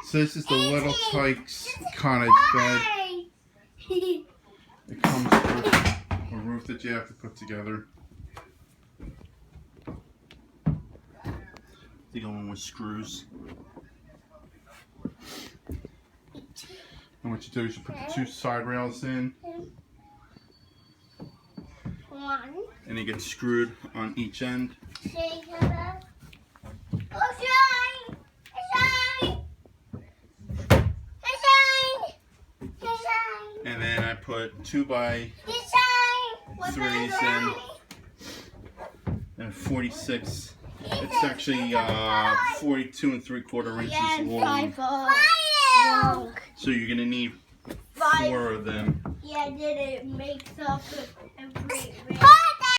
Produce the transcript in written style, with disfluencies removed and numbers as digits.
So this is the Little Tykes Cottage bed. It comes with a roof that you have to put together. They go in with screws. And what you do is you put the 2 side rails in. And they get screwed on each end. And then I put 2x3s in and 46. It's actually 42 3/4 inches long. So you're gonna need 4 of them. Yeah, did it makes up every